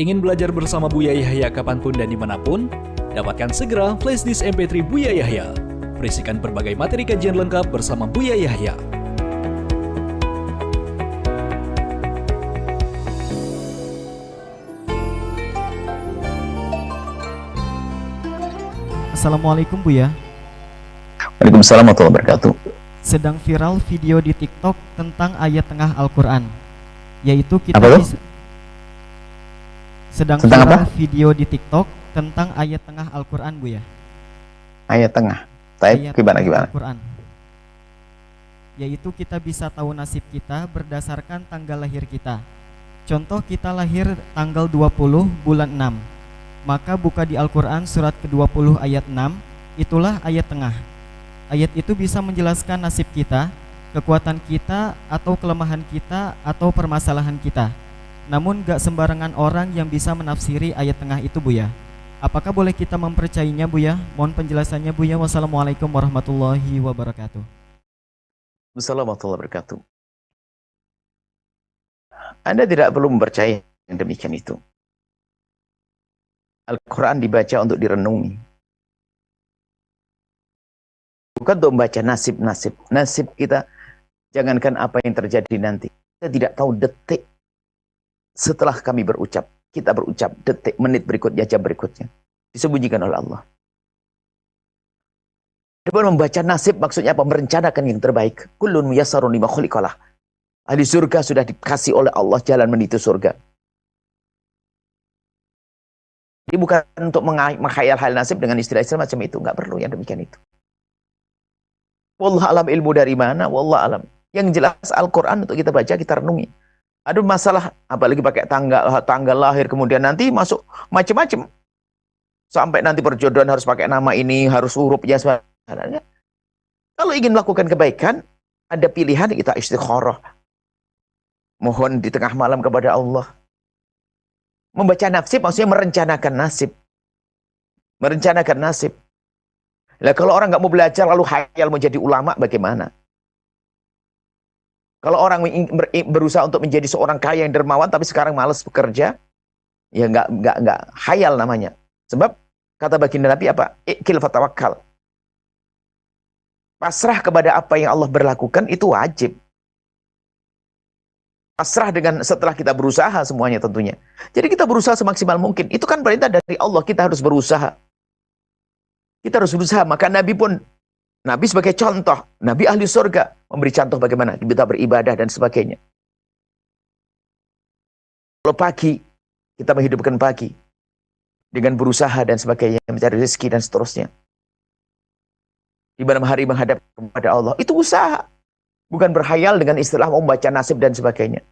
Ingin belajar bersama Buya Yahya kapanpun dan dimanapun? Dapatkan segera flashdisk MP3 Buya Yahya. Berisikan berbagai materi kajian lengkap bersama Buya Yahya. Assalamualaikum Buya. Waalaikumsalam warahmatullahi wabarakatuh. Sedang viral video di TikTok tentang ayat tengah Al-Quran, yaitu kita Apa tuh? sedang Tentang viral apa? video di TikTok tentang ayat tengah Al-Quran Buya. Ayat tengah. Taib Ayat gimana tengah gimana? Al-Quran, yaitu kita bisa tahu nasib kita berdasarkan tanggal lahir kita. Contoh kita lahir tanggal 20 bulan 6, maka buka di Al-Quran surat ke-20 ayat 6, itulah ayat tengah. Ayat itu bisa menjelaskan nasib kita, kekuatan kita, atau kelemahan kita, atau permasalahan kita. Namun gak sembarangan orang yang bisa menafsiri ayat tengah itu Buya. Apakah boleh kita mempercayainya Buya? Mohon penjelasannya Buya. Wassalamualaikum warahmatullahi wabarakatuh. Wassalamualaikum warahmatullahi wabarakatuh. Anda tidak perlu mempercayai yang demikian itu. Al-Quran dibaca untuk direnungi. Bukan untuk membaca nasib-nasib. Nasib kita, jangankan apa yang terjadi nanti. Kita tidak tahu detik setelah kami berucap. Kita berucap detik, menit berikutnya, jam berikutnya. Disembunyikan oleh Allah. Adapun membaca nasib maksudnya apa? Merencanakan yang terbaik. Kullun muyassarun lima khuliqalah. Ahli surga sudah dikasih oleh Allah jalan menuju surga. Ini bukan untuk menghayal hal nasib dengan istilah-istilah macam itu. Nggak perlu yang demikian itu. Wallah alam, ilmu dari mana? Wallah alam. Yang jelas Al-Quran untuk kita baca, kita renungi. Ada masalah, apalagi pakai tanggal lahir, kemudian nanti masuk macam-macam. Sampai nanti perjodohan harus pakai nama ini, harus hurufnya sebenarnya. Kalau ingin melakukan kebaikan, ada pilihan kita istikharah. Mohon di tengah malam kepada Allah. Membaca nasib maksudnya merencanakan nasib. Merencanakan nasib. Lah kalau orang nggak mau belajar lalu hayal menjadi ulama bagaimana? Kalau orang berusaha untuk menjadi seorang kaya yang dermawan tapi sekarang malas bekerja, ya nggak hayal namanya. Sebab kata baginda Nabi apa? Iqil fatawakkal. Pasrah kepada apa yang Allah berlakukan itu wajib. Pasrah dengan setelah kita berusaha semuanya tentunya. Jadi kita berusaha semaksimal mungkin. Itu kan perintah dari Allah, kita harus berusaha. Kita harus berusaha. Maka Nabi pun, Nabi sebagai contoh, Nabi ahli surga, memberi contoh bagaimana kita beribadah dan sebagainya. Kalau pagi, kita menghidupkan pagi dengan berusaha dan sebagainya, mencari rezeki dan seterusnya. Di malam hari menghadap kepada Allah, itu usaha. Bukan berhayal dengan istilah membaca nasib dan sebagainya.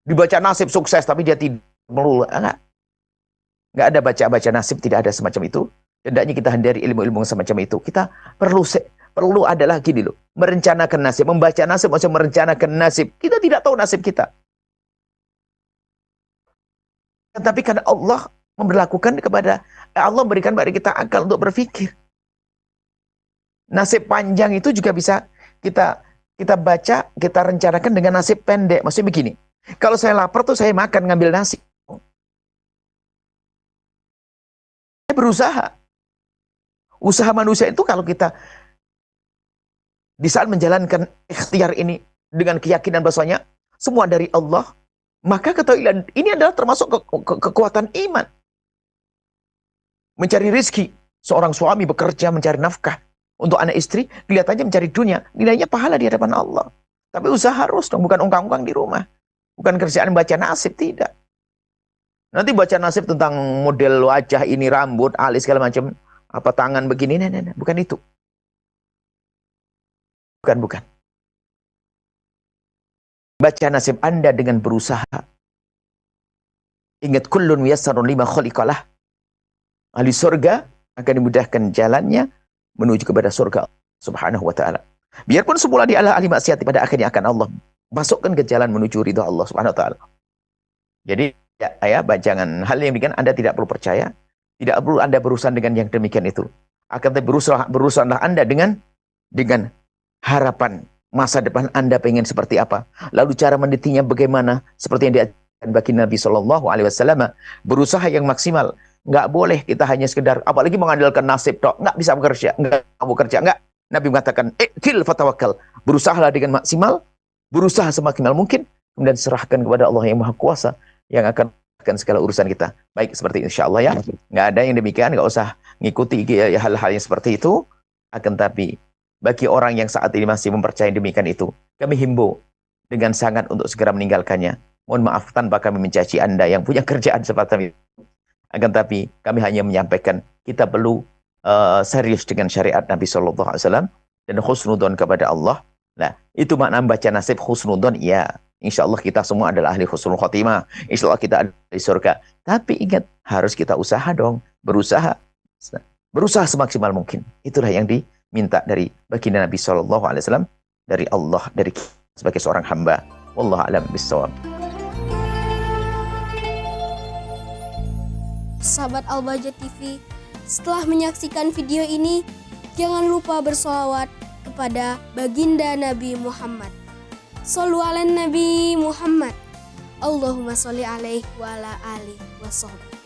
Dibaca nasib sukses, tapi dia tidak melulu. Enggak ada baca-baca nasib, tidak ada semacam itu. Hendaknya kita hindari ilmu-ilmu semacam itu. Kita perlu ada lagi dulu. Merencanakan nasib. Membaca nasib maksudnya merencanakan nasib. Kita tidak tahu nasib kita. Tetapi karena Allah memberlakukan kepada, Allah memberikan kepada kita akal untuk berpikir. Nasib panjang itu juga bisa kita baca, kita rencanakan dengan nasib pendek. Maksudnya begini. Kalau saya lapar tuh saya makan ngambil nasi. Saya berusaha. Usaha manusia itu kalau kita di saat menjalankan ikhtiar ini dengan keyakinan bahwasanya semua dari Allah, maka ketahuilah ini adalah termasuk kekuatan iman. Mencari rezeki, seorang suami bekerja mencari nafkah untuk anak istri, kelihatannya mencari dunia, nilainya pahala di hadapan Allah. Tapi usaha harus dong, bukan ungkang-ungkang di rumah. Bukan kerjaan baca nasib, tidak. Nanti baca nasib tentang model wajah ini, rambut, alis, segala macam. Apa tangan begini, nah, bukan itu. Bukan. Baca nasib Anda dengan berusaha. Ingat kullun muyassarun lima khuliqalah. Ahli surga akan dimudahkan jalannya menuju kepada surga Subhanahu wa ta'ala. Biarpun semula dia adalah ahli maksiat, pada akhirnya akan Allah masukkan ke jalan menuju ridha Allah Subhanahu wa ta'ala. Jadi jangan hal yang demikian Anda tidak perlu percaya. Tidak perlu Anda berurusan dengan yang demikian itu. Akan tetapi berurusanlah Anda dengan harapan masa depan Anda pengen seperti apa. Lalu cara mendetinya bagaimana. Seperti yang bagi Nabi Shallallahu Alaihi Wasallam, berusaha yang maksimal. Nggak boleh kita hanya sekedar, apalagi mengandalkan nasib tok, nggak bisa bekerja, nggak mau bekerja, nggak. Nabi mengatakan, ikil fatawakal, berusahalah dengan maksimal, berusaha semaksimal mungkin, kemudian serahkan kepada Allah yang Maha Kuasa yang akan segala urusan kita. Baik, seperti insya Allah ya. Nggak ada yang demikian, nggak usah ngikuti hal-hal yang seperti itu. Akan tapi bagi orang yang saat ini masih mempercayai demikian itu, kami himbau dengan sangat untuk segera meninggalkannya. Mohon maaf tanpa kami mencaci Anda yang punya kerjaan seperti itu. Akan tapi kami hanya menyampaikan kita perlu serius dengan syariat Nabi Sallallahu Alaihi Wasallam dan husnudon kepada Allah. Nah, itu makna baca nasib husnudon. Ya, insya Allah kita semua adalah ahli husnul khotimah. Insya Allah kita ada di surga. Tapi ingat, harus kita usaha dong, berusaha semaksimal mungkin. Itulah yang diminta dari baginda Nabi Sallallahu Alaihi Wasallam, dari Allah, dari kita sebagai seorang hamba. Wallahu a'lam bishawab. Sahabat Al-Bahjah TV, setelah menyaksikan video ini, jangan lupa bersolawat kepada baginda Nabi Muhammad. Shollu ala Nabi Muhammad. Allahumma sholli alaihi wa ala alihi wa sahbihi.